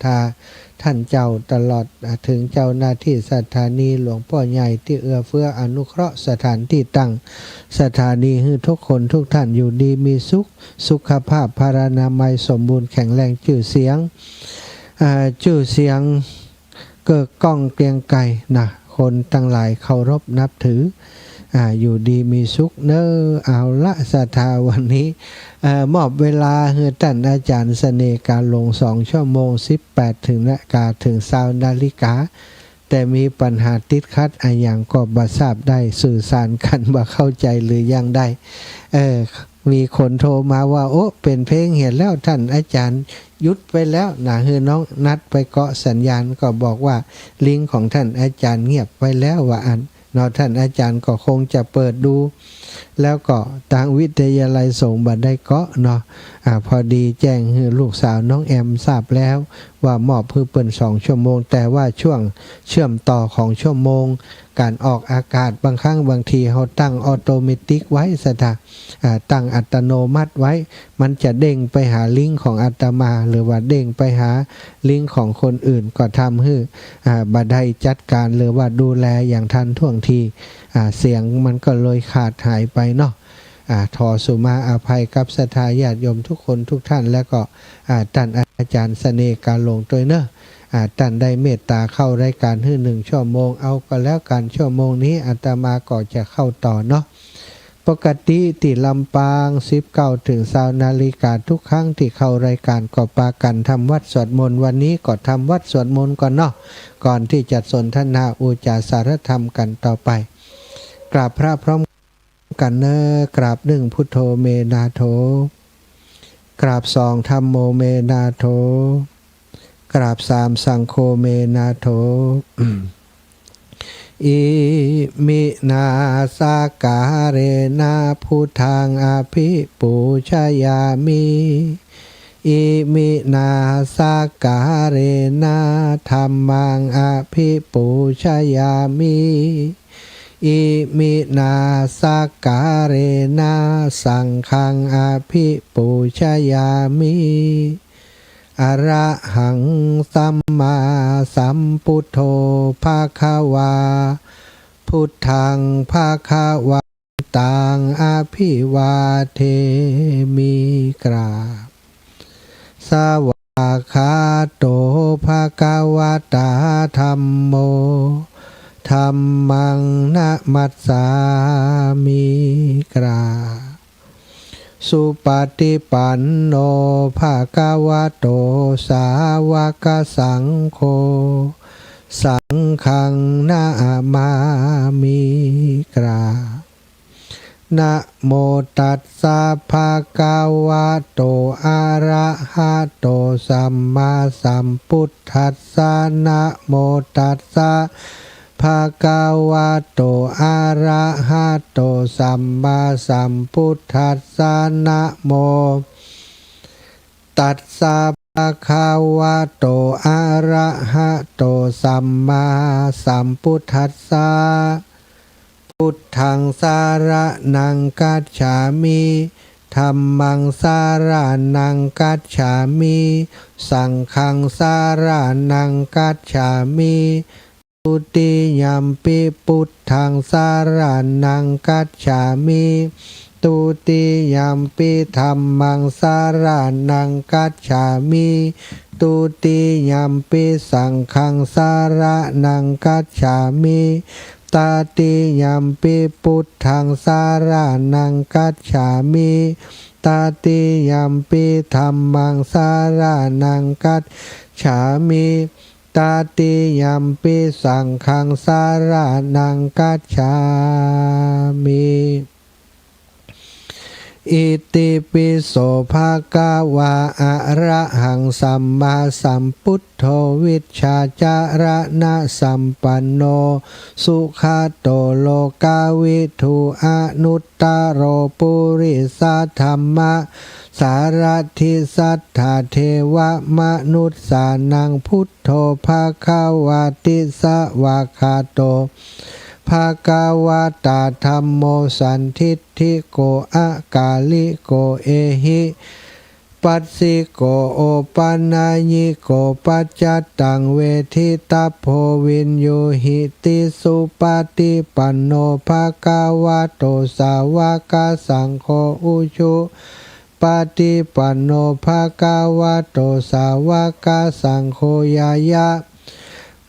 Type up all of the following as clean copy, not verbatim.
ธาท่านเจ้าตลอดถึงเจ้าหน้าที่สถานีหลวงพ่อใหญ่ที่เอื้อเฟื้ออนุเคราะห์สถานที่ตั้งสถานีให้ทุกคนทุกท่านอยู่ดีมีสุขภาพพารานามัยสมบูรณ์แข็งแรงชื่อเสียงเกิดก้องเกรียงไกรนะคนตั้งหลายเคารพนับถืออยู่ดีมีสุขเนอเอาละศรัทธาวันนี้มอบเวลาให้ท่านอาจารย์เสน่ห์การลง2 ชั่วโมง 18 ถึง20 นาฬิกาแต่มีปัญหาติดขัดอย่างก็บ่ทราบได้สื่อสารกันบ่เข้าใจหรือยังได้มีคนโทรมาว่าโอ้เป็นเพลงเห็นแล้วท่านอาจารย์ยุดไปแล้วนะคือน้องนัดไปเกาะสัญญาณก็บอกว่าลิงก์ของท่านอาจารย์เงียบไปแล้วว่าท่านอาจารย์ก็คงจะเปิดดูแล้วก็ทางวิทยาลัยส่งบัตรได้เกาะเนาะพอดีแจ้งให้ลูกสาวน้องแอมทราบแล้วว่ามอบเพื่อเปิด2 ชั่วโมงแต่ว่าช่วงเชื่อมต่อของชั่วโมงการออกอากาศบางครั้งบางทีเขาตั้งออโตเมติกไว้ตั้งอัตโนมัติไว้มันจะเด้งไปหาลิงก์ของอาตมาหรือว่าเด้งไปหาลิงก์ของคนอื่นก็ทำให้บัดได้จัดการหรือว่าดูแลอย่างทันท่วงทีเสียงมันก็เลยขาดหายไปเนาะขอสุมาอภัยกับศรัทธาญาติโยมทุกคนทุกท่านแล้วก็ท่านอาจารย์เสน่ห์การลงตัวเนอะท่านได้เมตตาเข้ารายการให้1 ชั่วโมงเอาก็แล้วกันชั่วโมงนี้อาตมาก็จะเข้าต่อเนาะปกติที่ลำปาง19 ถึง20 นาฬิกาทุกครั้งที่เข้ารายการก็ปากันทำวัดสวดมนต์วันนี้ก็ทำวัดสวดมนต์ก่อนเนาะก่อนที่จะสนทนาอุจาสารธรรมกันต่อไปกราบพระพร้อมกันเนอกราบ1 พุทโธเมนาโถกราบ2 ธัมโมเมนาโถกราบ3 สังโฆเมนาโถอิมินาสากาเรนะพุทธังอภิปูชยามิอิมินาสากาเรนะธัมมังอภิปูชยามิอิมินาสากาเรนะสังฆังอภิปูชยามิอะระหังสัมมาสัมพุทโธภะคะวาพุทธังภะคะวันตังอภิวาเทมิกราบสวากขาโตภะคะวะตาธัมโมธัมมังนะมัสสามิกราบสุปฏิปันโนภะคะวะโตสาวกสังโฆสังฆังนะมามิกราบนะโมตัสสะภะคะวะโตอะระหะโตสัมมาสัมพุทธัสสะนะโมตัสสะภะคะวะโตอะระหะโตสัมมาสัมพุทธัสสะนะโมตัสสะภะคะวะโตอะระหะโตสัมมาสัมพุทธัสสะพุทธังสารนังกัจฉามิธัมมังสารนังกัจฉามิสังฆังสารนังกัจฉามิตุติยัมปิพุทธังสารนังกัจฉามิตุติยัมปิธัมมังสารนังกัจฉามิตุติยัมปิสังฆังสารนังกัจฉามิตติยัมปิพุทธังสารนังกัจฉามิตติยัมปิธัมมังสารนังกัจฉามิตติยัมปิสังฆังสารนังกัจฉามิอิติปิโสภะคะวะอะระหังสัมมาสัมพุทโธวิชชาจารณะสัมปันโนสุขโตโลกาวิทูอนุตตโรปุริสธรรมะสารทิสัทธาเทวมนุษสานังพุทโธภะคะวะติสวะคาโตภะคะวะตาธัมโมสันทิฏฐิโกอะกาลิโกเอหิต ปัสสิโกโอปันนายิโกปัจจัตตังเวทิตาโพวินโยหิติสุปฏิปันโนภะคะวะโตสาวกสังโฆอุชุปฏิปันโนภะคะวะโตสาวกสังโฆยายะ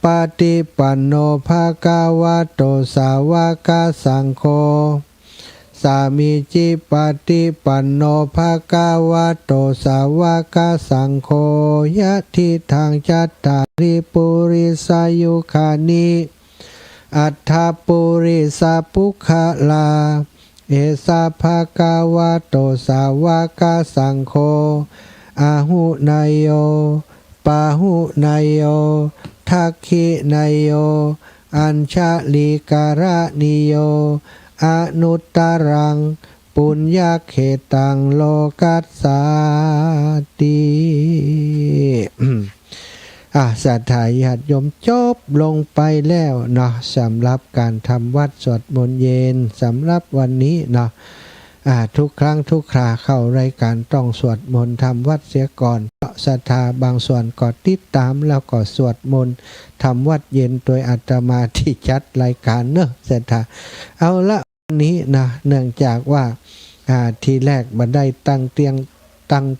ปฏิปันโนภะคะวะโตสาวกสังโฆสามีจิปฏิปันโนภะคะวะโตสาวกสังโฆยะทิทางจัตตาริปุริสายุคานิอัฏฐปุริสาปุคลาเอสาภะคะวะโตสาวกสังโฆอาหุนายโยปาหุนายโยทักขินายโยอัญชลิการะนิโยอนุตตรังปุญญเขตังโลกัสสาติศรัทธาญาติโยมจบลงไปแล้วเนาะสำหรับการทำวัดสวดมนต์เย็นสำหรับวันนี้เนาะทุกครั้งทุกคราเข้ารายการต้องสวดมนต์ทำวัดเสียก่อนเพราะศรัทธาบางส่วนก็ติดตามแล้วก็สวดมนต์ทำวัดเย็นโดยอาตมาที่จัดรายการเนอะศรัทธาเอาละวันนี้นะเนื่องจากว่าทีแรกบันได้ตั้ง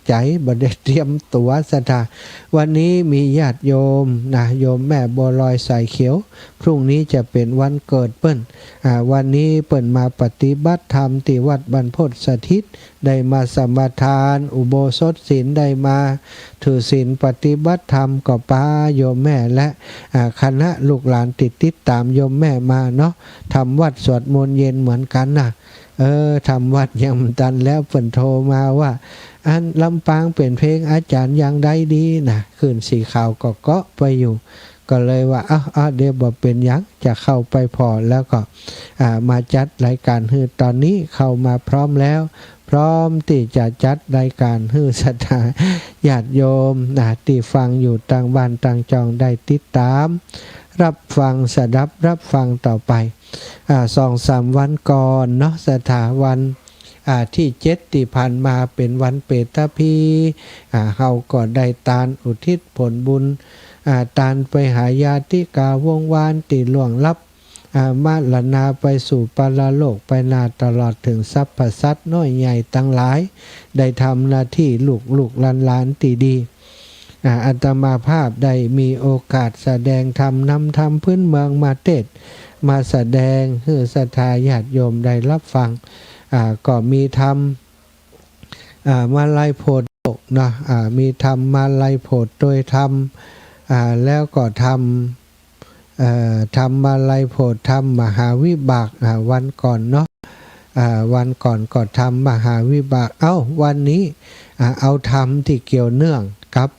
ใจบันได้เตรียมตัวศรัทธาวันนี้มีญาติโยมนะโยมแม่บัวลอยสายเขียวพรุ่งนี้จะเป็นวันเกิดเปิ้นวันนี้เปิ้นมาปฏิบัติธรรมที่วัดบรรพตสถิตได้มาสมาทานอุโบสถศีลได้มาถือศีลปฏิบัติธรรมกับป้าโยมแม่และคณะลูกหลานติดตามโยมแม่มาเนาะทำวัดสวดมนต์เย็นเหมือนกันนะทำวัดยังตันแล้วเปิ้นโทรมาว่าอันลำปางเป็นเพลงอาจารย์ยังได้ดีนะคืนสีขาวก็เกาะไปอยู่ก็เลยว่าเดี๋ยวบอกเป็นยังจะเข้าไปพอแล้วก็มาจัดรายการตอนนี้เข้ามาพร้อมแล้วพร้อมที่จะจัดรายการศรัทธาญาติโยมที่ฟังอยู่ต่างบ้านต่างจองได้ติดตามรับฟังสดับรับฟังต่อไป2-3 วันก่อนเนาะสถาวันที่7ที่ผ่านมาเป็นวันเปตพีเฮาก็ได้ตานอุทิศผลบุญตานไปหายาติกาวงวานติล่วงลับมาลนาไปสู่ปรโลกไปนาตลอดถึงสรรพสัตว์น้อยใหญ่ตั้งหลายได้ทำหน้าที่ลูกหลานตีดีอาตมาภาพได้มีโอกาสแสดงธรรมนำธรรมพื้นเมืองมาเทศมาแสดงให้ศรัทธาญาติโยมได้รับฟังก็มีธรรมมาลัยโพธิ์โลกนะมีธรรมมาลัยโพธิ์โดยธรรมแล้วก็ธรรมมาลัยโพธิ์ธรรมมหาวิบากวันก่อนเนาะวันก่อนก็ทำมหาวิบากวันนี้เอาธรรมที่เกี่ยวเนื่องกับ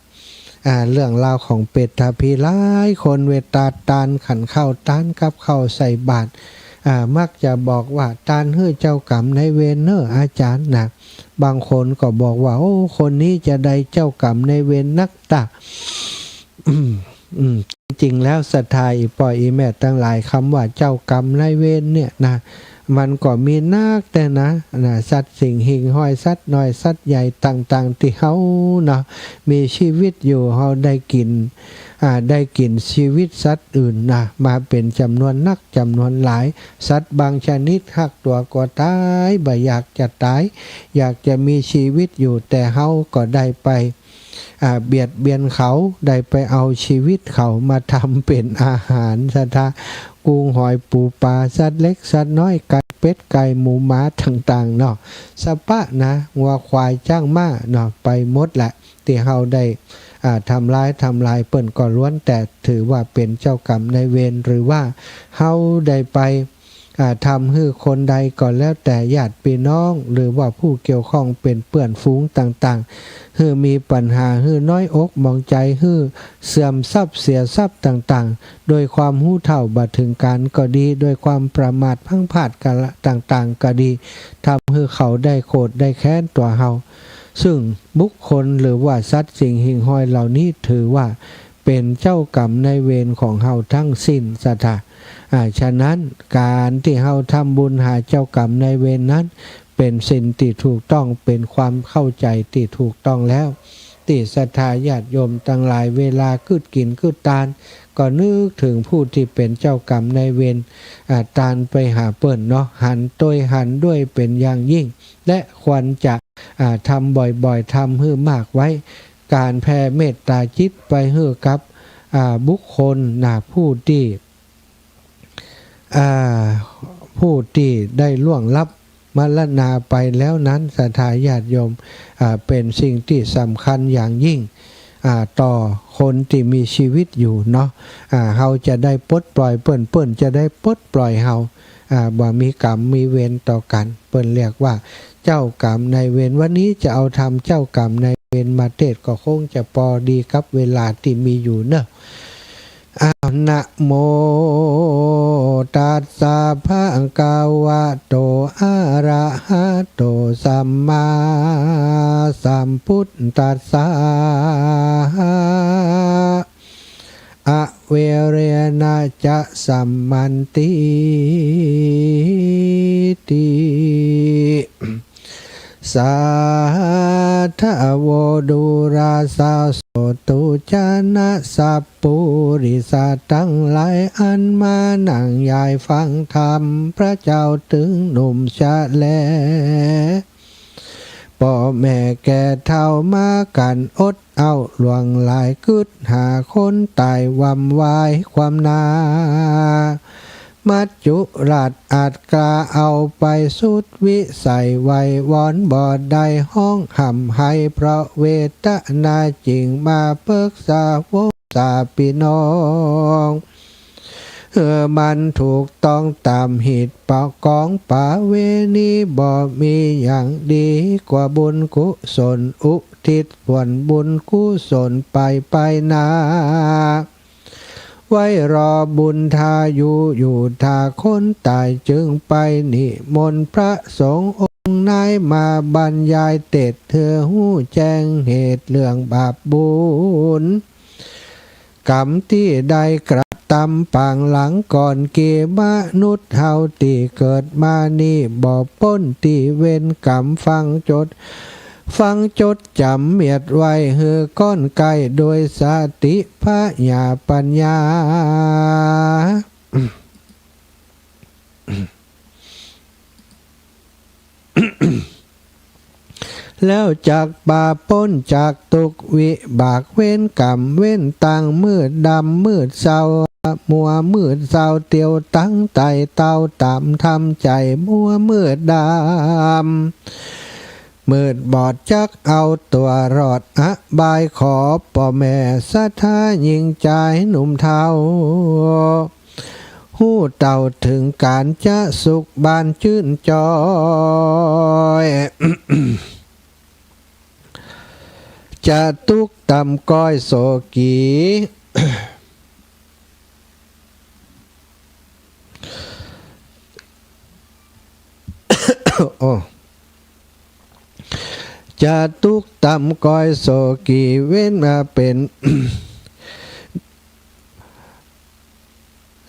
เรื่องราวของเป็ดทพีหลายคนเวตาตานขันเข้าตานกับเข้าใส่บาตรมักจะบอกว่าตานเฮ้อเจ้ากรรมในเวรเนออาจารย์นะบางคนก็บอกว่าคนนี้จะได้เจ้ากรรมในเวรนักตะจริงแล้วศรัทธาอีปอยอีแม่ตั้งหลายคำว่าเจ้ากรรมในเวรเนี่ยนะมันก็มีนักแต่นะสัตว์สิ่งหิ่งห้อยสัตว์น้อยสัตว์ใหญ่ต่างๆที่เขาเนาะมีชีวิตอยู่เขาได้กินชีวิตสัตว์อื่นนะมาเป็นจำนวนนักจำนวนหลายสัตว์บางชนิดหักตัวก็ตายบ่อยากจะตายอยากจะมีชีวิตอยู่แต่เขาก็ได้ไปเบียดเบียนเขาได้ไปเอาชีวิตเขามาทำเป็นอาหารสัตว์กุ้งหอยปูปลาสัตว์เล็กสัตว์น้อยไก่เป็ดไก่หมูม้าต่างๆเนาะสปะนะวัวควายจ้างม้าเนาะไปหมดแหละที่เขาได้ทำลายเปิ้นก็ล้วนแต่ถือว่าเป็นเจ้ากรรมนายเวรหรือว่าเขาได้ไปทำให้คนใดก็แล้วแต่ญาติพี่น้องหรือว่าผู้เกี่ยวข้องเป็นเปื่อนฝูงต่างๆให้มีปัญหาให้น้อยอกมองใจให้เสื่อมทรัพย์เสียทรัพย์ต่างๆโดยความหู้เท่าบัดถึงการก็ดีโดยความประมาทพังพลาดกันต่างๆก็ดีทำให้เขาได้โกรธได้แค้นตัวเฮาซึ่งบุคคลหรือว่าสัตว์สิ่งหิ่งห้อยเหล่านี้ถือว่าเป็นเจ้ากรรมนายเวรของเฮาทั้งสิ้นศรัทธาฉะนั้นการที่เฮาทำบุญหาเจ้ากรรมนายเวรนั้น เป็นสิ่งที่ถูกต้องเป็นความเข้าใจที่ถูกต้องแล้วที่ศรัทธาญาติโยมทั้งหลายเวลาคืดกินคืดตานก็นึกถึงผู้ที่เป็นเจ้ากรรมนายเวรตานไปหาเปิ้นเนาะหันต้วยหันด้วยเป็นอย่างยิ่งและควรจะทำบ่อยๆทำให้มากไว้การแผ่เมตตาจิตไปให้กับบุคคลผู้ที่ได้ล่วงลับมรณาไปแล้วนั้นศรัทธาญาติโยมเป็นสิ่งที่สำคัญอย่างยิ่งต่อคนที่มีชีวิตอยู่เนาะเราจะได้ปลดปล่อยเปิ้นจะได้ปลดปล่อยเราบ่มีกรรมมีเวรต่อกันเปิ้นเรียกว่าเจ้ากรรมนายเวรวันนี้จะเอาทำเจ้ากรรมนายเวรมาเทศก็คงจะพอดีกับเวลาที่มีอยู่เนอะนะโมตัสสะภะคะวะโตอะระหะโตสัมมาสัมพุทธัสสะอะเวเรนะจะสัมมันติติสาธโวดุราสาโสตุจานะสัพปุริสัตทั้งหลายอันมานั่งยายฟังธรรมพระเจ้าถึงหนุ่มชะแลพ่อแม่แก่เท่ามากันอดเอาหลวงหลายกึดหาคนตายวำวายความนามัจจุราชอาจกล้าเอาไปสุดวิสัยไว้วอนบ่อใดห้องห่ำให้เพราะเวทนาจริงมาเพิกษาวกสาพี่น้องมันถูกต้องตามเหตุปกองป่าเวณีบ่มีอย่างดีกว่าบุญกุศลอุทิศผลบุญกุศลไปนาไว้รอบุญทาอยู่ทาคนตายจึงไปนิมนต์พระสงฆ์องค์นายมาบรรยายเทศเธอหู้แจ้งเหตุเรื่องบาปบุญกรรมที่ได้กระทำปางหลังก่อนเกมนุษย์เฮาที่เกิดมานี่บ่พ้นที่เว้นกรรมฟังจดจำเมียดไว้เฮือก้อนไก่โดยสติพะญาปัญญา แล้วจากบาพ้นจากตุกวิบากเว้นกรรมเว้นตังมืดดำมืดเศร้ามัวมืดเศร้าเตียวตั้งไตเต้าตามทำใจมัวมืดดำมืดบอดจักเอาตัวรอดบายขอพ่อแม่ศรัทธายิ่งใจหนุ่มเทาหู้เต่าถึงการจะสุขบานชื่นจอย จะตุกตำก้อยโศกี โอ้จะตุกตำก้อยโศกีเว้นมาเป็น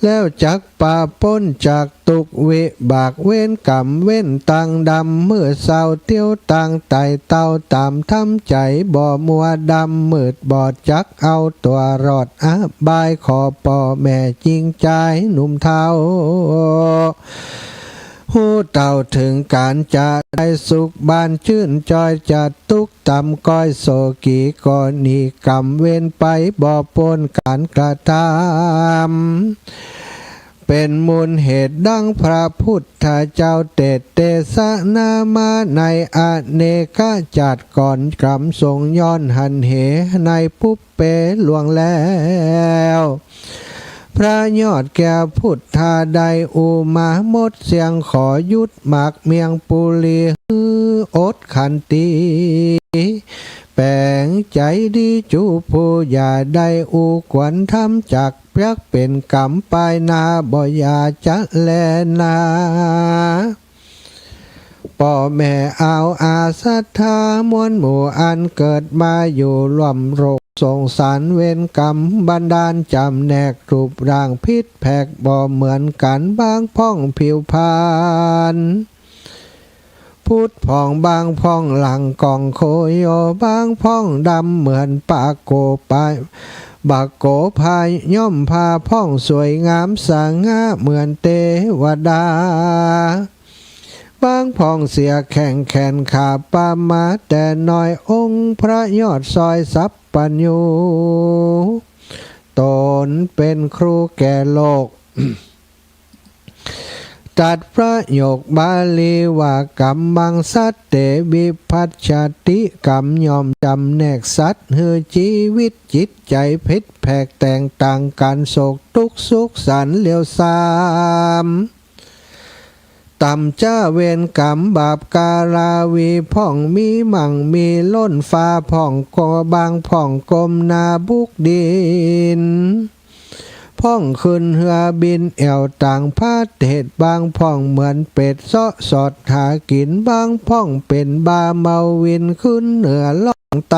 แล้วจักป่าพ้นจากตุกวิบากเว้นกรรมเว้นตังดำมืดเศร้าเตี้ยวตังไตเต้าตามทำใจบ่มัวดำมืดบอดจักเอาตัวรอดบายขอพ่อแม่จริงใจหนุ่มเทาหู้เต่าถึงการจะได้สุขบานชื่นจอยจะตุกตำก้อยโศกีก่อนนี้กรรมเว้นไปบ่ปนการกระทำเป็นมูลเหตุดังพระพุทธเจ้าเตสนามาในอเนกจัดก่อนกรรมทรงย้อนหันเหในปุปเปล่วงแล้วพระยอดแก้วพุทธาใดอุมามดเสียงขอยุดหมากเมียงปุรีอดขันตีแปลงใจดีจูผู้อย่าได้อุกวนทำจากเพียกเป็นกรรมปลายนาบ่อย่าจะแลนาพ่อแม่เอาอาสัทธามวลหมู่อันเกิดมาอยู่ร่วมโรคสงสารเวรกรรมบันดาลจำแนกรูปร่างพิษแผกบ่เหมือนกันบางพ่องผิวพาน พุดผ่องบางพ่องหลังกองโคโยบางพ่องดำเหมือนปากโกปายบักโกพายย่อมพาพ่องสวยงามสง่าเหมือนเทวดาบางพ่องเสียแข่งแขนขาปามาแต่น้อยองค์พระยอดซอยสัพปัญญูตนเป็นครูแก่โลก ตัดประโยคบาลีว่ากัมมังสัตเตวิพัชชติกรรมยอมจำแนกสัตว์คือชีวิตจิตใจผิดแผกแตกต่างกันโศกทุกข์สุขสันต์เลียวสามต่ำจ้าเวรกรรมบาปการาวีพ่องมีมั่งมีล้นฟ้าพ่องกอบางพ่องกลมนาบุกดินพ่องขึ้นเหือบินแอวต่างพาเทศบางพ่องเหมือนเป็ดเสาะสอดหากินบางพ่องเป็นบาเมาวินขึ้นเหนือล่องไต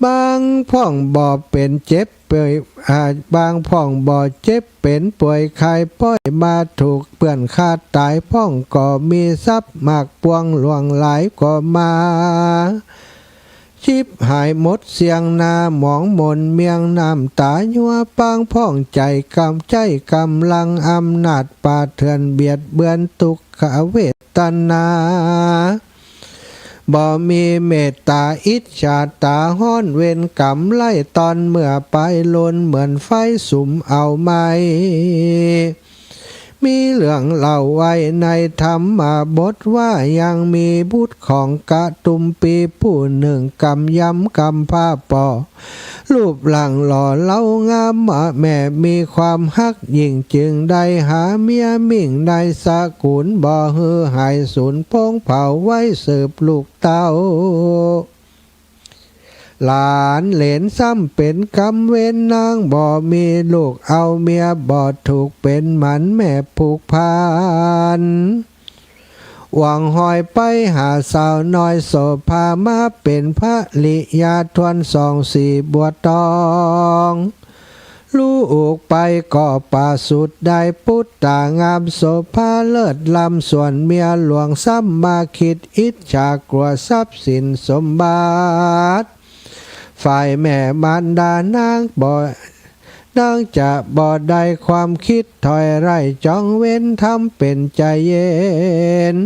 บางพ่องบ่เป็นเจ็บเปื่อยบางพ่องบ่เจ็บเป็นป่วยไข้ป้อยมาถูกเปื่อนขาดตายพ่องก็มีทรัพย์มากปวงหลวงหลายก็มาชิบหายหมดเสียงนาหมองมนเมียงน้ำตายัวปางพ่องใจกำลังอำนาจป่าเถื่อนเบียดเบือนทุกขเวทนาบ่มีเมตตาอิจฉาตาห้อนเวรกรรมไล่ตอนเมื่อไปลนเหมือนไฟสุมเอาไม้มีเรื่องเล่าไว้ในธรรมบทว่ายังมีบุตรของกะตุมปีผู้หนึ่งกำย้ำกำผ้าปอรูปหลังหล่อเล้างามแม่มีความฮักยิ่งจึงได้หาเมียมิ่งในสกุลบ่ฮือหายสูญพงเผาไว้สืบลูกเต้าหลานเหลนซ้ำเป็นกำเว้นนางบ่มีลูกเอาเมียบ่ถูกเป็นหมันแม่ผูกพันหวังหอยไปหาสาวน้อยโสภามาเป็นพระลิยาทวนสองสี่บัวตองลูกไปก่อป่าสุดได้พุทธางามโสภาเลิศลำส่วนเมียหลวงซ้ำมาคิดอิจฉากลัวทรัพย์สินสมบัติฝ่ายแม่มารดานางจะบ่ได้ความคิดถอยไร่จ้องเว้นทำเป็นใจเย็น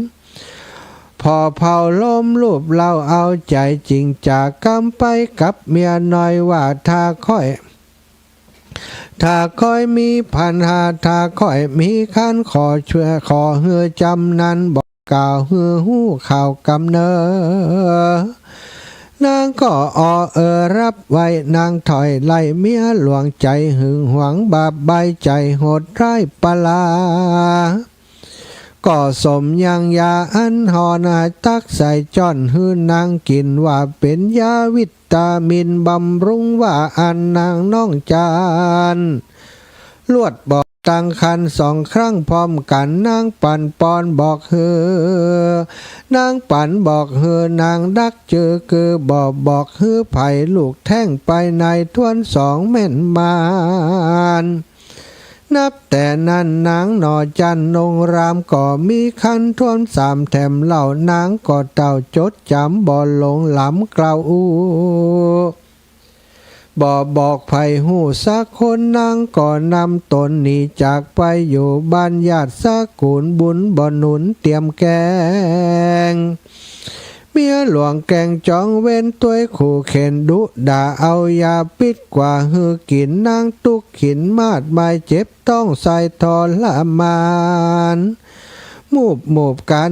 พอเผาล้มรูปเราเอาใจจริงจากกำไปกับเมียน้อยว่าถ้าค่อยมีพันหาถ้าค่อยมีคันขอช่วยขอเฮือจำนั้นบอกกล่าวเฮือหู้ข่าวกำเนิดนางก็รับไว้นางถอยไล่เมียหลวงใจหึงหวงบาปใบใจโหดร้ายปลาก็สมยังยาอันหอนาตักใส่จ้อนหื้อนางกินว่าเป็นยาวิตามินบำรุงว่าอันนางน้องจานลวดบอกตั้งคันสองครั้งพร้อมกันนางปั่นปอนบอกเฮือนางปั่นบอกเฮือนางดักเจอคือบอกเฮือไผ่ลูกแท่งไปในทวนสองแม่นมานนับแต่นั้นนางหนอจันนงรามก็มีคันทวนสามแถมเหล่านางก็เต่าจดจำบ่หลงหลำกล่าวบอกไผ่หูสักคนนางก็นำตนหนีจากไปอยู่บ้านญาติสักกุลบุญบ่หนุนเตรียมแกงเมียหลวงแกงจ้องเว้นตัวขู่เข็นดุด่าเอายาปิดกว่าหือกินนางตุกขินมาดไม่เจ็บต้องใส่ทรมานมูบการ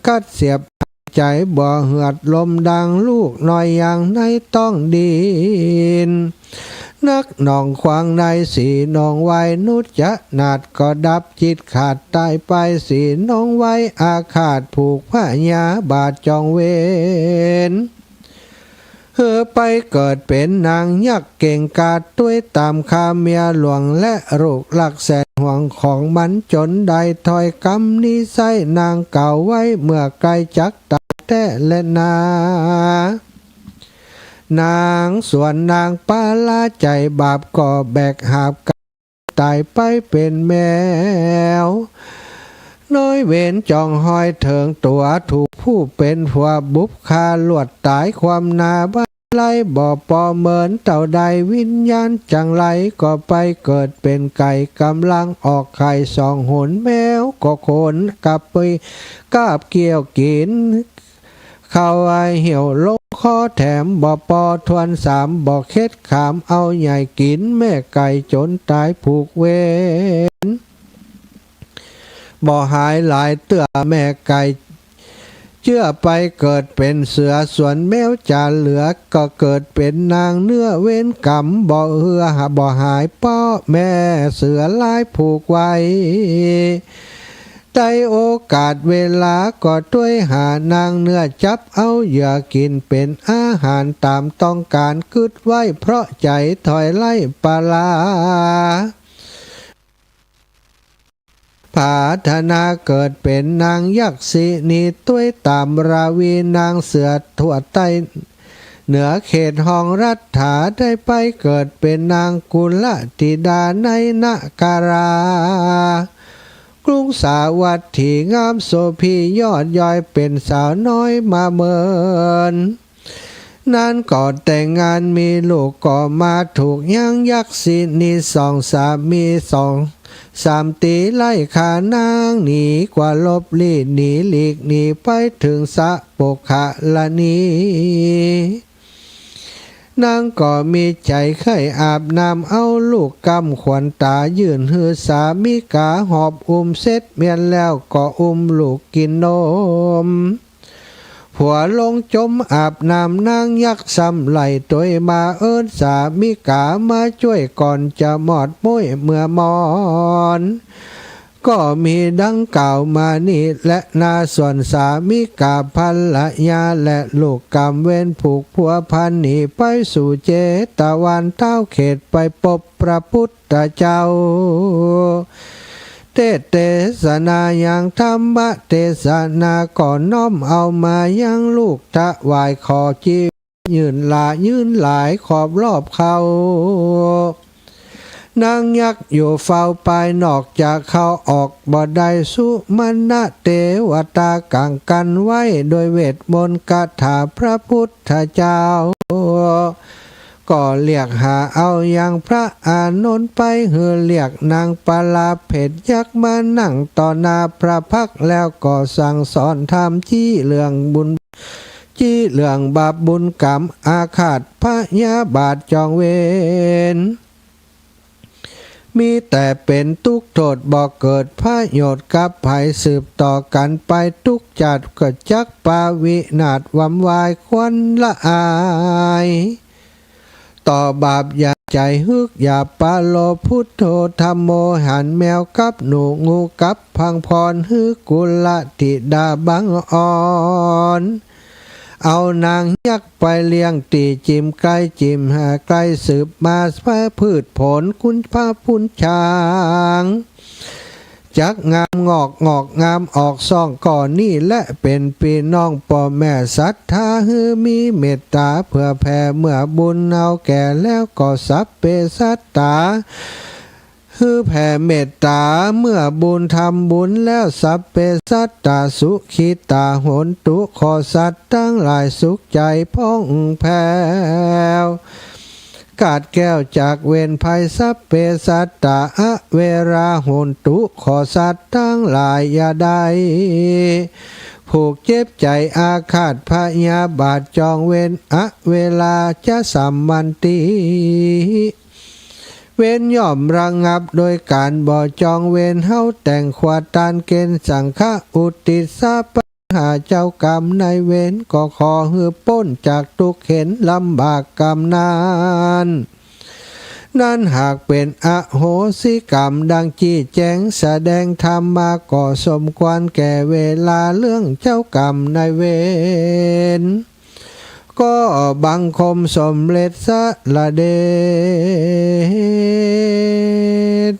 กัดเสียบใจบ่เหือดลมดังลูกน้อยอย่างในต้องดินนักหนองควางในสีนองไว้นุจจะนาดก็ดับจิตขาดตายไปสีนองไว้อาฆาตผูกพญาบาดจองเวนเฮือไปเกิดเป็นนางยักษ์เก่งกาจด้วยตามคาเมียหลวงและลูกหลักแสนห่วงของมันจนได้ถอยกำนิสัยนางเก่าไว้เมื่อไกลจักตาแต่และนางส่วนนางปาลาใจบาปก็แบกหาบตายไปเป็นแมว น้อยเวรจองห้อยเถิงตัวถูกผู้เป็นผัวบุบคาลวดตายความนาบ้าไล่บ่อปอเหมือนเต่าใดวิญญาณจังไรก็ไปเกิดเป็นไก่กำลังออกไข่สองหนแมวก็ขนกับไปกาบเกี่ยวกินเข้าไอเหี่ยวลงคอแถมบ่อปอทวนสามบ่อเค็ดขามเอาใหญ่กินแม่ไก่จนตายผูกเวรบ่หายหลายเตื้อแม่ไก่เชื่อไปเกิดเป็นเสือส่วนแมวจานเหลือก็เกิดเป็นนางเนื้อเว้นกรรมบ่เหือบ่หายป้อแม่เสือลายผูกไว้ได้โอกาสเวลาก็ด้วยหานางเนื้อจับเอาเหยื่อกินเป็นอาหารตามต้องการกึดไว้เพราะใจถอยไล่ปลาผาธนาเกิดเป็นนางยักษ์สีนีต้วยตามราวีนางเสือทั่วใต้เหนือเขตห้องรัฐาได้ไปเกิดเป็นนางกุลธิดาในนาการากรุงสาวัตถีงามโสภียอดย้อยเป็นสาวน้อยมาเมินนานก่อนแต่งงานมีลูกก็มาถูกย่างยักษ์สีนีสองสามีสองสามตีไล่ขานางหนีกว่าลบลีหนีหลีกหนีไปถึงสะโปกขะละนีนางก็มีใจไข้อาบน้ำเอาลูกกำขวัญตายืนหือสามีกาหอบเสร็จเมียนแล้วก็ลูกกินนมผัวลงจมอาบน้ำนางยักษ์ซ้ำไหลตัวมาเอิ้นสามีกามาช่วยก่อนจะหมอดมุ้ยเมื่อมอนก็มีดังกล่าวมานี่และนาส่วนสามีกาภรรยาและลูกกำเว้นผูกผัวพันหนีไปสู่เจตวันเต้าเขตไปพบพระพุทธเจ้าเทศนาอย่างธรรมเทศนาก่อนน้อมเอามายังลูกถวายขอจียืนหลายขอบรอบเขานางยักษ์อยู่เฝ้าไปนอกจากเขาออกบ่ได้สุมาณะเทวตากังกันไว้โดยเวทมนต์คาถาพระพุทธเจ้าก็เรียกหาเอาอย่างพระอานนท์ไปเฮือเรียกนางปลาเผ็ดยักษ์มานั่งต่อหน้าพระพักแล้วก็สั่งสอนทำจี้เรื่องบุญจี้เรื่องบาปบุญกรรมอาฆาตพยาบาทจองเวรมีแต่เป็นทุกโทษบ่เกิดพระโยชน์กับภัยสืบต่อกันไปทุกจัดก็จักปาวินาศวำวายควันละอายต่อบาปอย่าใจฮึกอย่าปาโลพุทโธธรรมโมหันแมวกับหนูงูกับพังพรฮึกกุลธิดาบังอ่อนเอานางยักษ์ไปเลี้ยงตีจิมไก่จิมหาไก่สืบมาพระพืชผลคุณพระพุนช้างจักงามงอกงามออกซ่องก่อนนี่และเป็นพี่น้องพ่อแม่ศรัทธาฮือมีเมตตาเพื่อแผ่เมื่อบุญเอาแก่แล้วก็สัพเพสัตตาฮือแผ่เมตตาเมื่อบุญทำบุญแล้วสัพเพสัตตาสุขิตาโหนตุขอสัตว์ทั้งหลายสุขใจพ่องแผ่วกาดแก้วจากเวรภัยสัพเพสัตตาเวราโหนตุขอสัตว์ทั้งหลายอย่าได้ผูกเจ็บใจอาฆาตพยาบาทจองเวรเวลาจะสัมมันติเว้นย่อมระงับโดยการบ่จองเวรเฮาแต่งขวาตานเกณฑ์สังฆะอุติสาปหาเจ้ากรรมในเวรก็ขอฮือพ้นจากทุกข์เข็นลำบากกรรมนานนั่นหากเป็นอโหสิกรรมดังจี้แจงแสดงธรรมมาก็สมควรแก่เวลาเรื่องเจ้ากรรมในเวรก็บังคมสมเด็จสะละเดช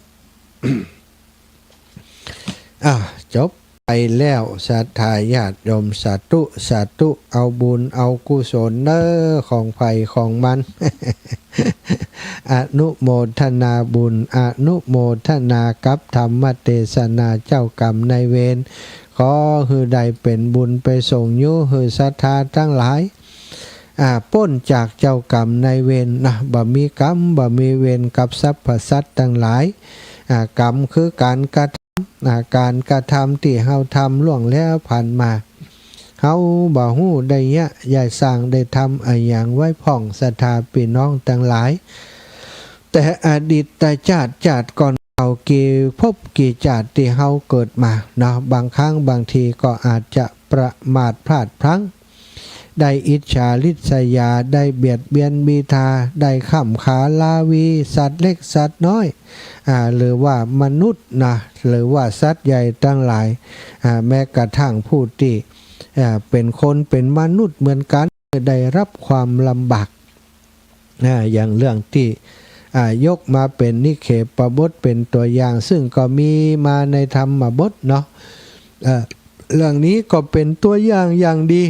จบไปแล้วศรัทธาญาติโยมสาธุเอาบุญเอากุศลเนอของไผ่ของมัน อนุโมทนาบุญอนุโมทนากับธรรมเทศนาเจ้ากรรมนายเวรขอฮือใดเป็นบุญไปส่งยุฮือศรัทธาทั้งหลายพ้นจากเจ้ากรรมนายเวรนะบ่มีกรรมบ่มีเวรกับสรรพสัตว์ทั้งหลายกรรมคือการกระทำการกระทำที่เฮาทำล่วงแล้วผ่านมาเฮาบ่ฮู้ได้ยะอย่าสร้างได้ทำอะไรอย่างไว้พ่องศรัทธาพี่น้องทั้งหลายแต่อดีตชาติก่อนเฮากี่พบกี่ชาติที่เฮาเกิดมาเนาะบางครั้งบางทีก็อาจจะประมาทพลาดพลั้งได้อิจฉาริษยาได้เบียดเบียนบีทาได้ขำขาลาวีสัตว์เล็กสัตว์น้อยหรือว่ามนุษย์นะหรือว่าสัตว์ใหญ่ทั้งหลายแม้กระทั่งผู้ที่เป็นคนเป็นมนุษย์เหมือนกันได้รับความลำบากอย่างเรื่องที่ยกมาเป็นนิเคปบทเป็นตัวอย่างซึ่งก็มีมาในธรรมบทเนาะเรื่องนี้ก็เป็นตัวอย่างดี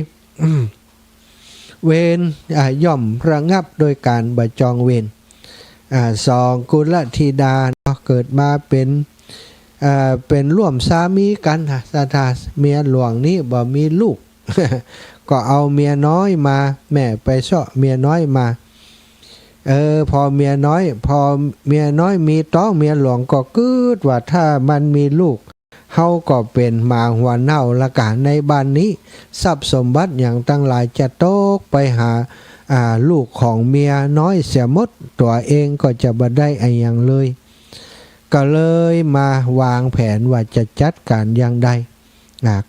เวรย่อมระงับโดยการบจองเวรสองกุลธิดาเกิดมาเป็นร่วมสามีกันสาธาเมียหลวงนี้บ่มีลูก ก็เอาเมียน้อยมาแม่ไปเสาะเมียน้อยมาพอเมียน้อยมีต้องเมียหลวงก็กึดว่าถ้ามันมีลูกเฮาก็เป็นหมาหัวเน่าละกะในบ้านนี้ทรัพย์สมบัติอย่างตั้งหลายจะตกไปหาลูกของเมียน้อยเสียหมดตัวเองก็จะบ่ได้อะไรอย่างเลยก็เลยมาวางแผนว่าจะจัดการอย่างใด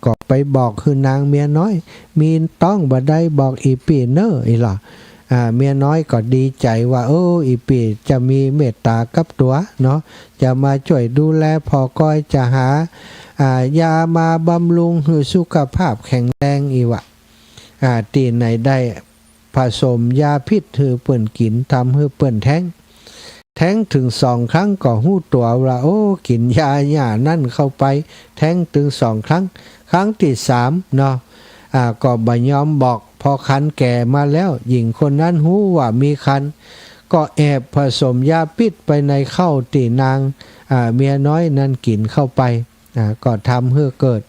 ก็ไปบอกคือนางเมียน้อยมีต้องบ่ได้บอกอีปีเนอร์อีหล่ะเมียน้อยก็ดีใจว่าอีปีจะมีเมตตากับตัวเนาะจะมาช่วยดูแลพอก้อยจะหายามาบำรุงให้สุขภาพแข็งแรงอีวะตีไหนได้ผสมยาพิษให้เปิ้นกินทำให้เปิ้นแท้งถึง2 ครั้งก็หู้ตัวว่ากินยาหย่านั่นเข้าไปแท้งถึง2 ครั้งครั้งที่3เนาะก็บ่ยอมบอกพอคันแก่มาแล้วหญิงคนนั้นหู้ว่ามีคันก็แอบผสมยาพิษไปในข้าวตีนางเมียน้อยนั้นกินเข้าไปก็ทำให้เกิด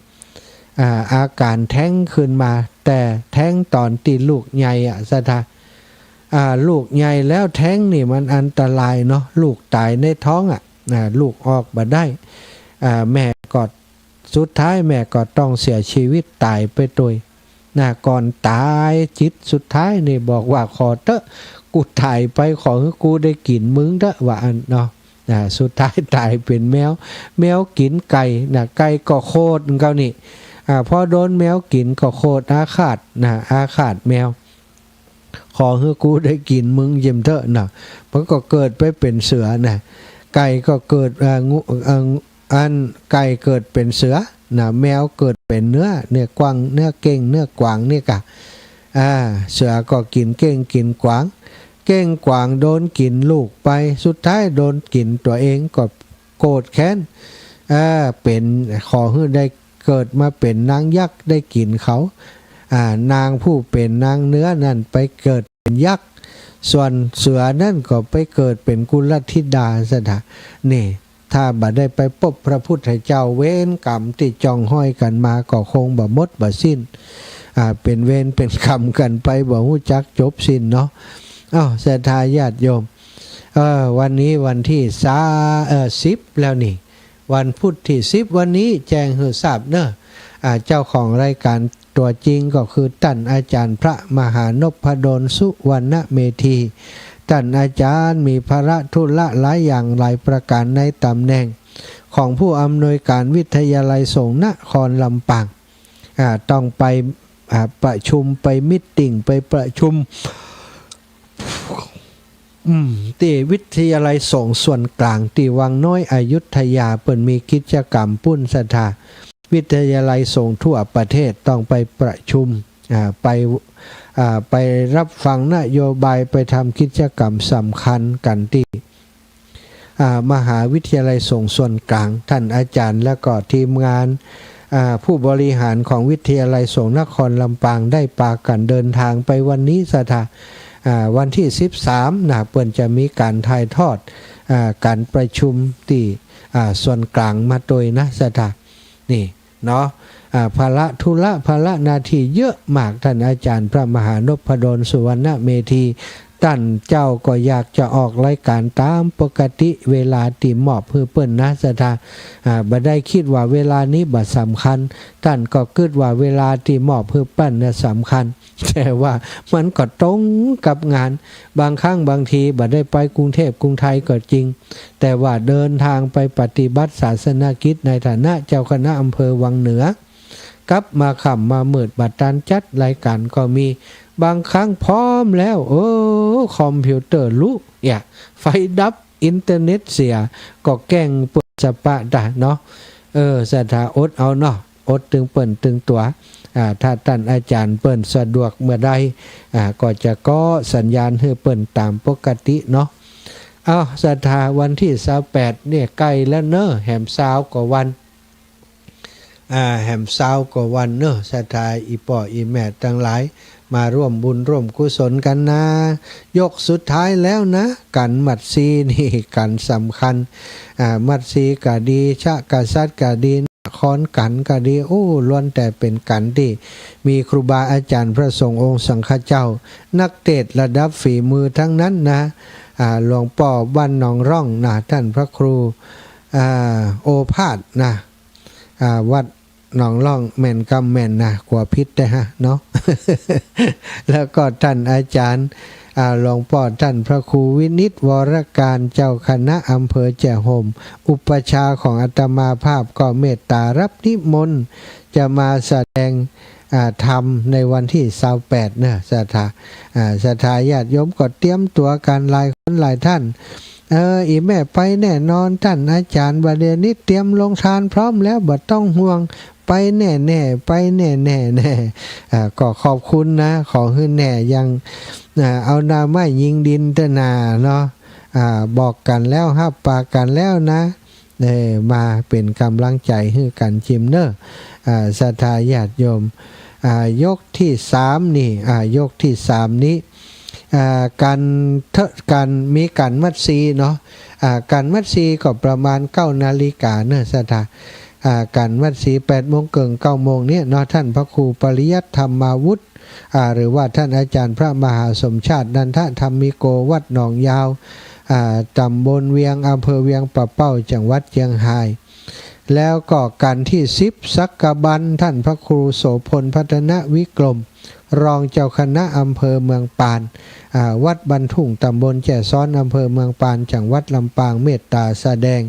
อาการแท้งขึ้นมาแต่แท้งตอนตีลูกใหญ่สะทาลูกใหญ่แล้วแท้งนี่มันอันตรายเนาะลูกตายในท้องลูกออกมาได้แม่ก็สุดท้ายแม่ก็ต้องเสียชีวิตตายไปโดยก่อนตายจิตสุดท้ายนี่บอกว่าขอเถอะกูถ่ายไปขอให้กูได้กินมึงเถอะว่าเนาะสุดท้ายตายเป็นแมวกินไก่ไก่ก็โคตรเขานี่พอโดนแมวกินก็โคตรอาฆาตแมวขอให้กูได้กินมึงเยี่ยมเถอะมันก็เกิดไปเป็นเสือไก่ก็เกิดไก่เกิดเป็นเสือแมวเกิดเป็นเนื้อกวางเนื้อเก่งเนื้อกวางนี่กะเสือก็กินเก่งกินกวางเก้งกวางโดนกินลูกไปสุดท้ายโดนกินตัวเองก็โกรธแค้นเป็นขอให้ได้เกิดมาเป็นนางยักษ์ได้กินเขานางผู้เป็นนางเนื้อนั่นไปเกิดเป็นยักษ์ส่วนเสือนั่นก็ไปเกิดเป็นกุลธิดาซะนะนี่ถ้าบ่ได้ไปพบพระพุทธเจ้าเวรกรรมที่จองห้อยกันมาก็คงบ่หมดบ่สิ้นเป็นเวรเป็นกรรมกันไปบ่ฮู้จักจบสิ้นเนาะศรัทธาญาติโยมวันนี้วันที่10แล้วนี่วันพุธที่10วันนี้แจ้งให้ทราบเนอะเจ้าของรายการตัวจริงก็คือท่านอาจารย์พระมหานพดลสุวรรณเมธีท่านอาจารย์มีภาระธุระหลายอย่างหลายประการในตำแหน่งของผู้อำนวยการวิทยาลัยสงฆ์นครลำปางต้องไปประชุมไปมิตติ้งไปประชุมที่วิทยาลัยสงฆ์ส่วนกลางที่วังน้อยอยุธยาเปิดมีกิจกรรมปุ้นศรัทธาวิทยาลัยสงฆ์ทั่วประเทศต้องไปประชุมไปรับฟังนโยบายไปทำกิจกรรมสำคัญกันที่มหาวิทยาลัยสงฆ์ส่วนกลางท่านอาจารย์และก็ทีมงานผู้บริหารของวิทยาลัยสงฆ์นครลำปางได้ปากันเดินทางไปวันนี้สถา วันที่13นะเปิ้นจะมีการถ่ายทอดการประชุมที่ส่วนกลางมาโดยนะสถานี่เนาะภาระธุระภาระนาทีเยอะมากท่านอาจารย์พระมหานพดลสุวรรณเมธีท่านเจ้าก็อยากจะออกรายการตามปกติเวลาตีมอบเพื่อเปิ้นนะสถาบ่ได้คิดว่าเวลานี้บ่สำคัญท่านก็คิดว่าเวลาที่มอบเพื่อเปิ้นน่ะสำคัญแต่ว่ามันก็ตรงกับงานบางครั้งบางทีบ่ได้ไปกรุงเทพกรุงไทยก็จริงแต่ว่าเดินทางไปปฏิบัติศาสนกิจในฐานะเจ้าคณะอำเภอวังเหนือกลับมาค่ำมามืดบัดตานจัดรายการก็มีบางครั้งพร้อมแล้วคอมพิวเตอร์ลุกไฟดับอินเทอร์เน็ตเสียก็แกล้งเปิดสปะดะเนาะสถาอดเอาเนาะอดตึงเปิ่นตึงตัวถ้าท่านอาจารย์เปิ่นสะดวกเมื่อใดก็จะก็สัญญาณให้เปิ่นตามปกติเนาะเอาสถาวันที่28เนี่ยใกล้แล้วเนอะแหม20กว่าวันแหม20กว่าวันเนอะสถาอีป่ออีแม่ทั้งหลายมาร่วมบุญร่วมกุศลกันนะยกสุดท้ายแล้วนะกันมัดซีนี่กันสำคัญมัดซีกะดีชะกะซัดกะดีคอนกันก็ดีล้วนแต่เป็นกันที่มีครูบาอาจารย์พระสงฆ์องค์สังฆเจ้านักเทศระดับฝีมือทั้งนั้นนะหลวงป่อบ้านหนองร่องนะท่านพระครูโอภาสนะวัดหนองร่องแม่นกำแม่นนะกว่าพิษได้ฮะเนาะ แล้วก็ท่านอาจารย์หลวงพ่อท่านพระครูวินิจวรการเจ้าคณะอำเภอแจ้ห่มอุปชาของอาตมาภาพก็เมตตารับนิมนต์จะมาแสดงธรรมในวันที่28นะศรัทธาญาติโยมก็เตรียมตัวกันหลายคนหลายท่านอีแม่ไปแน่นอนท่านอาจารย์บัดเดี๋ยวนี้เตรียมลงทานพร้อมแล้วบ่ต้องห่วงไปแน่ๆไปแน่ๆก็ขอบคุณนะขอให้แน่ยังเอานาไม้ยิงดินเถอะนาเนาะบอกกันแล้วฮับปากกันแล้วนะมาเป็นกำลังใจให้กันจิมเนอร์ศรัทธาญาติโยมยกที่3นี่ยกที่3นี้การมีการมัดซีเนาะการมัดซีก็ประมาณ9 นาฬิกาเนอะศรัทธาการมัดสี8 โมงเกิน9 โมงเนี่ยเนาะท่านพระครูปริยัติธรรมาวุฒิหรือว่าท่านอาจารย์พระมหาสมชาตินันทธรรมิโกวัดหนองยาวตำบลเวียงอำเภอเวียงปะเป้าจังหวัดเชียงรายแล้วก็การที่10สักกะบันท่านพระครูโสพลพัฒนวิกรมรองเจ้าคณะอำเภอเมืองปานวัดบันทุ่งตำบลแจ่ซ้อนอำเภอเมืองปานจังหวัดลำปางเมตตาแสดง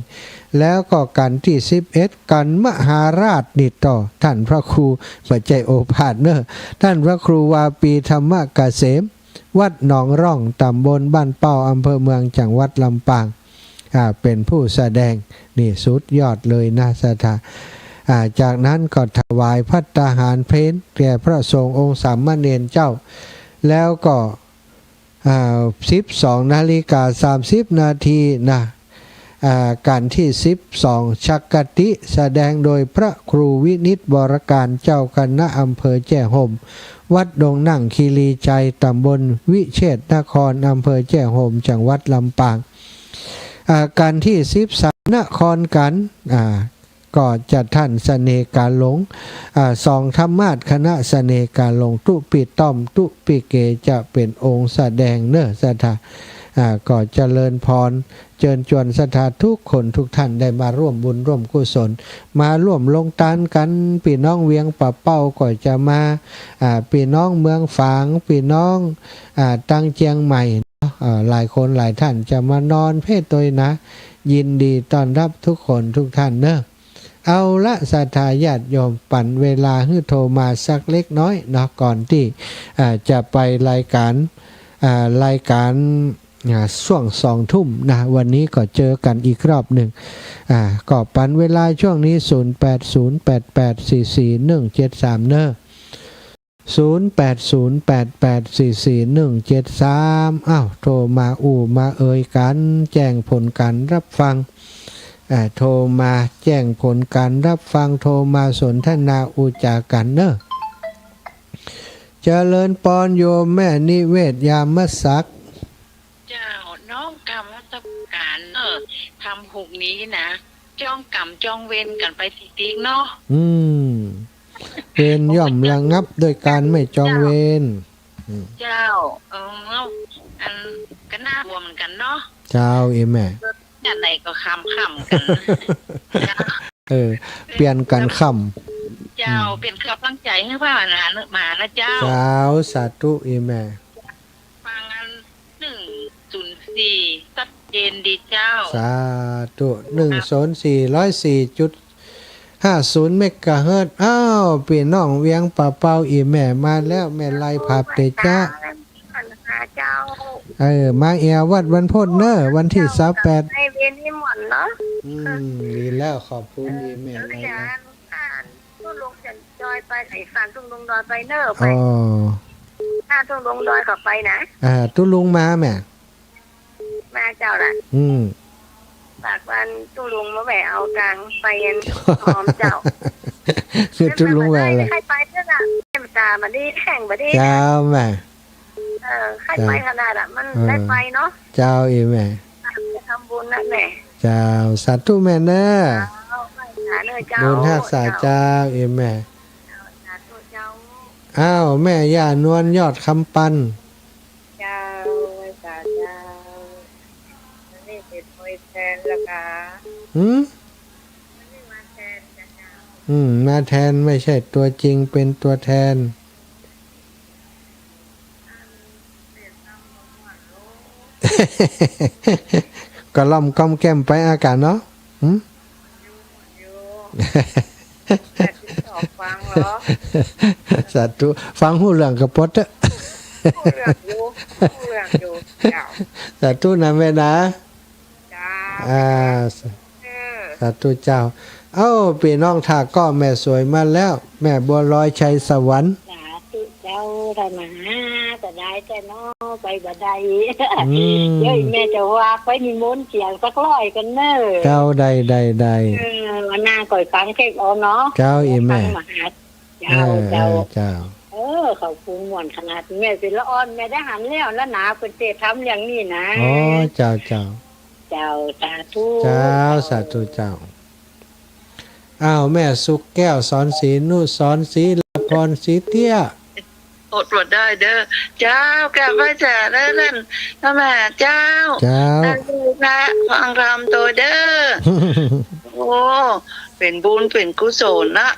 แล้วก็การที่11กันมหาราชนิต่อท่านพระครูปัจจัยโอภาสเนอท่านพระครูวาปีธรรมเกษมวัดหนองร่องตำบลบ้านเป้าอำเภอเมืองจังหวัดลำปางเป็นผู้แสดงนี่สุดยอดเลยนะศรัทธาจากนั้นก็ถวายภัตตาหารเพลแก่พระสงฆ์องค์สามเณรเจ้าแล้วก็12 นาฬิกา 30 นาทีนะการที่12ชักกติแสดงโดยพระครูวินิจวรการเจ้าคณะอำเภอแจ้ห่มวัดดงนั่งคีรีใจตำบลวิเชษนครอำเภอแจ้ห่มจังหวัดลำปางการที่13นครกันก็จะท่านเสน่กาหลงสองธรรมาสคณะเสน่กาหลงตุปิต้อมตุปิเกจะเป็นองค์แสดงเนอศรัทธาก็เจริญพรเชิญชวนศรัทธาทุกคนทุกท่านได้มาร่วมบุญร่วมกุศลมาร่วมลงทานกันพี่น้องเวียงปะเป้าก็จะมาพี่น้องเมืองฝางพี่น้องตั้งเชียงใหม่หลายคนหลายท่านจะมานอนเพศตัวนะยินดีต้อนรับทุกคนทุกท่านเนอะเอาละศรัทธาญาติโยมปั่นเวลาให้โทรมาสักเล็กน้อยเนาะก่อนที่จะไปรายการช่วง2 ทุ่มนะวันนี้ก็เจอกันอีกรอบหนึ่งก็ปั่นเวลาช่วงนี้0808844173เนอะ0808844173โทรมามาเอ่ยกันแจ้งผลการรับฟังโทรมาแจ้งผลการรับฟังโทรมาสนทนาอุจากันเนอะ เจริญปอนโยมแม่นิเวศยามศักดิ์เจ้าน้องกรรมรัฐการทำหุกนี้นะจ้องกรรมจ้องเวรกันไปติ๊กเนาะเวรย่อมระงับโดยการไม่จองเวรเจ้าอันก็น่าบวมเหมือนกันเนาะเจ้าแม่อย่างไรก็คำกันเปลี่ยนกันคำเจ้าเป็นกำลังใจให้พ่อมานะเจ้าเจ้าสาธุแม่ฟังอัน104ชัดเจนดีเจ้าสาธุ104.50 เมกะเฮิรตซ์อ้าวพี่น้องเวียงป่าเป้าแม่มาแล้วแม่ไล่ภาพเตจ้ามาแอววัดวันพุธเนอะวันที่28ให้เวียนให้หมดเนาะดีแล้วขอบคุณแม่เลยนะตุ้งลงจันจอยไปไอ้ฟันตุ้งลงดอยไปเนอะไปถ้าตุ้งลงดอยก็ไปนะตุ้งลุงมาแม่มาเจ้าล่ะปากวันตุ้งลุงมาแหวเอาตังไปยันหอมเจ้าคือตุ้งลุงแหวใครไปเจ้าน่ะแม่ตามาดีแข่งมาดีเจ้าแม่ใครไปขนาดมันได้ไปเนาะเจ้าแม่ทำบุญนั่นแหละเจ้าสาธุแม่เนอะบุญรักษาเจ้าแม่อ้าวแม่ย่านวลยอดคำปันเจ้าสาเจ้านี่เป็นมวยแทนละกามาแทนไม่ใช่ตัวจริงเป็นตัวแทนก็ล่อมก้อมแก้มไปอากาศเนาะฟังเหรอสาธุฟังหูเรื่องกับปดเถอะเรื่องอยู่สาธุนะแม่นะสาธุเจ้าพี่น้องท่าก็แม่สวยมาแล้วแม่บัวลอยชัยสวรรค์สาธุเจ้าธรรมะแต่ได้แต่น้อไปบ่ได้เดี๋ยวแม่จะว่าไปนิมนต์เสียงสักร้อยกันเนอะเจ้าใดวันหน้าก่อยฟังเค้กเอาเนาะเจ้าแม่เจ้าขอบคุณม่วนขนาดแม่เป็นละอ่อนแม่ได้หันแล้วแล้วหนาเป็นเตะทำอย่างนี้นะเจ้าสาธุเจ้าสาธุเจ้าแม่สุกแก้วสอนศรีนุสอนศรีละพรศรีเตี้ยอดได้เด้อเจ้าแกพระจ่าเด้อนั่นพ่อแม่เจ้านะฟังธรรมตัวเด้อโอ้เป็นบุญเป็นกุศลนะ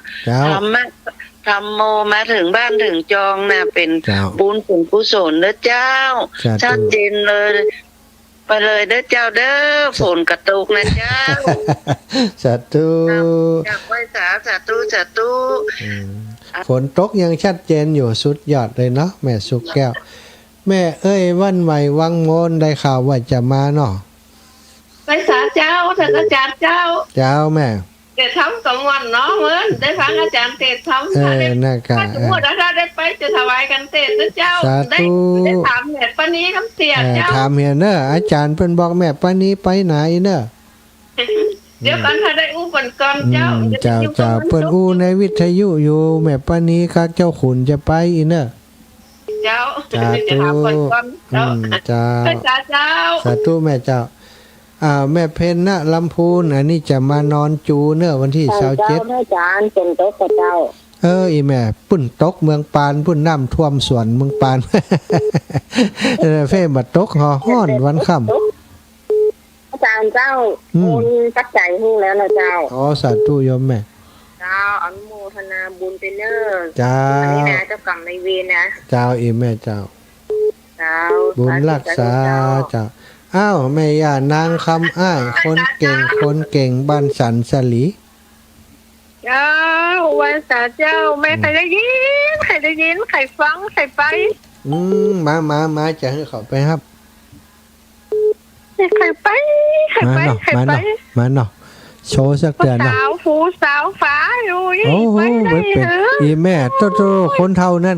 ทำโมมาถึงบ้านถึงจองนะเป็นบุญเป็นกุศลเด้อเจ้าชัดเจนเลยไปเลยเด้อเจ้าเด้อฝนกระตุกนะเจ้าสาธุจากไว้สาธุฝนตกยังชัดเจนอยู่สุดยอดเลยเนาะแม่สุกแก้วแม่วันใหม่วังโมนได้ข่าวว่าจะมาเนาะไปสาเจ้าท่านอาจารย์เจ้าแม่เทศทำสองวันเนาะเหมือนได้ฟังอาจารย์เทศทำถ้าสมมติถ้าได้ไปจะถวายกันเทศนะเจ้าได้ถามเนี่ยปนี้คำเสียเจ้าถามเห็นเนอะอาจารย์เพิ่นบอกแม่ปนี้ไปไหนเนอะเดี๋ยวก่อนถ้าได้อู้ก่อนเจ้าเพิ่นอู้ในวิทยุอยู่แม่ปนี้คักเจ้าขุนจะไปอีเนอะเจ้าจะถามก่อนเจ้าสาธุแม่เจ้าแม่เพนนะลำพูนอันนี้จะมานอนจูเนอะวันที่27แม่จานเป็นโต๊ะกับเจ้าแม่ปุ่นตกเมืองปานปุ่นน้ำท่วมสวนเมืองปานเฟ่มาตกหอห้อนวันค่ำอาจารย์เจ้าบุญตักใจหูแล้วนะเจ้าสาธุโยมแม่เจ้าอนุโมทนาบุญเป็นเนอเจ้าอันนี้นะเจ้ากรรมในเวรนะเจ้าแม่เจ้าบุญรักษาเจ้าแม่ย่านางคำอ้ายคนเก่งบ้านสันสลีเจ้าวันสาเจ้าแม่ใครได้ยินใครฟังใครไปมาจะให้เขาไปครับใครไปมาเนาะโชว์สักเดือนเนาะสาวฟูสาวฟ้าอยู่ไปได้แม่โตคนเท่านั้น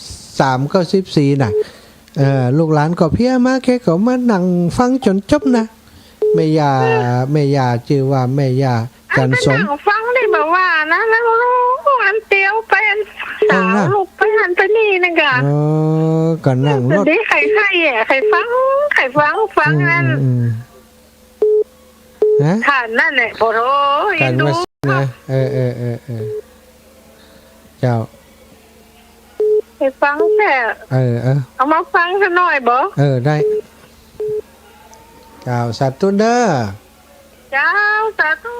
93 94น่ะลูกหลานก็เพี้ยมาแค่ก็มานั่งฟังจนจบนะแม่ยาชื่อว่าแม่ยาจันสมฟังได้แบบว่านะแล้วลูก หันเตียวเป็นสาวลูกไปหันไปนี่นะกะ อ๋อก็นั่งรถ ดีไข่อ่ะไข่ฟังนั่น นะ ฐานนั่นแหละโอ้โห กัน ดู มานะเจ้า ไข่ฟังแต่ เอามาฟังกันหน่อยบ่ ได้เจ้าสาธุเด้อ เจ้าสาธุ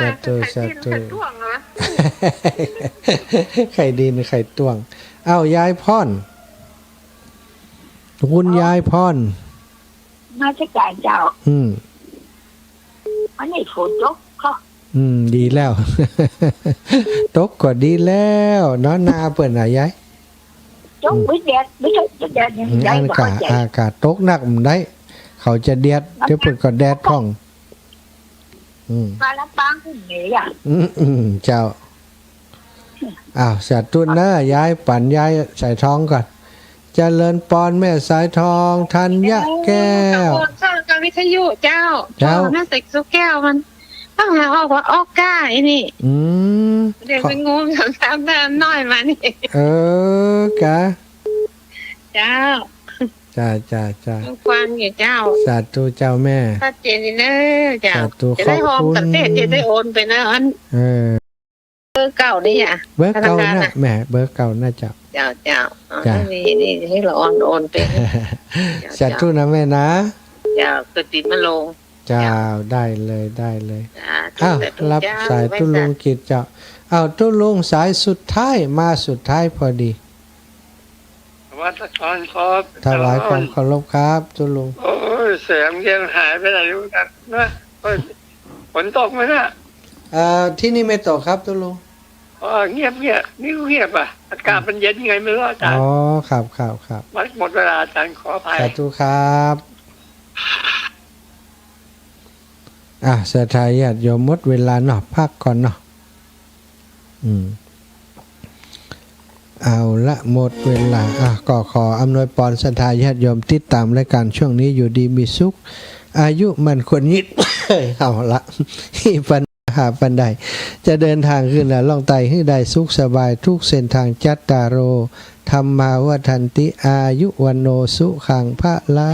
สาธุ ไข่ต้วงเหรอ ไข่ดินไข่ตวงเอ้ายายพ่อนคุณยายพ่อน มาจากการเจ้าอันนี้ฝนตกค่ะ ดีแล้ว ตกก็ดีแล้วเนาะนาเปิ่นน่ะยาย ตกไม่แดดไม่ใช่แดดยังใหญ่กว่าใจ อากาศตกหนักมันได้ เขาจะเดียดเดี๋ยวเปิ่นก็แดดพ่องมาลำปางขึ้นเหนือ เจ้าสาธุนะยายปั่นยายใส่ท้องก่อนเจริญปอนแม่สายทองธัญแก้ว ข้าวกับวิทยุเจ้าน่าใส่ซุกแก้วมันต้องหาออกว่าออกก้าไอ้นี่เด็กเป็นงูสามๆแบบน้อยมานี่กะเจ้าจ้าฟังอยู่เจ้าสาธุเจ้าแม่ถ้าเจนเนอเจ้าจะได้หอมตัดเตะจะได้โอนไปนะอันเบอร์เก่านี่อ่ะเบอร์เก่าน่ะแม่เบอร์เก่าน่าจะเจ้านี่ให้เราโอนไปสาธุนะแม่นะเจ้าก็ติดมาลงเจ้าได้เลยรับสายตุลุงกิจเจ้าตุลุงสายสุดท้ายมาสุดท้ายพอดีวัดตอนครับ ถวายความเคารพครับตุลุงโอ้ยเสียงยังหายไปไหนรู้กันนะฝนตกไหมนะที่นี่ไม่ตกครับตุลุงเงียบนี่เงียบอ่ะอากาศมันเย็นยังไงไม่รู้อาจารย์ครับหมดเวลาอาจารย์ขออภัยสาธุครับสาธายาติโยมหมดเวลาเนาะพักก่อนเนาะเอาละหมดเวลาก็ขออำนวยพรศรัทธาญาติโยมติดตามรายการช่วงนี้อยู่ดีมีสุขอายุมันควรยืด เอาละปัญหาปันใดจะเดินทางขึ้นและล่องไต่ให้ได้สุขสบายทุกเส้นทางจัตตาโรธรรมาวัฏันติอายุวันโนสุขังพระลา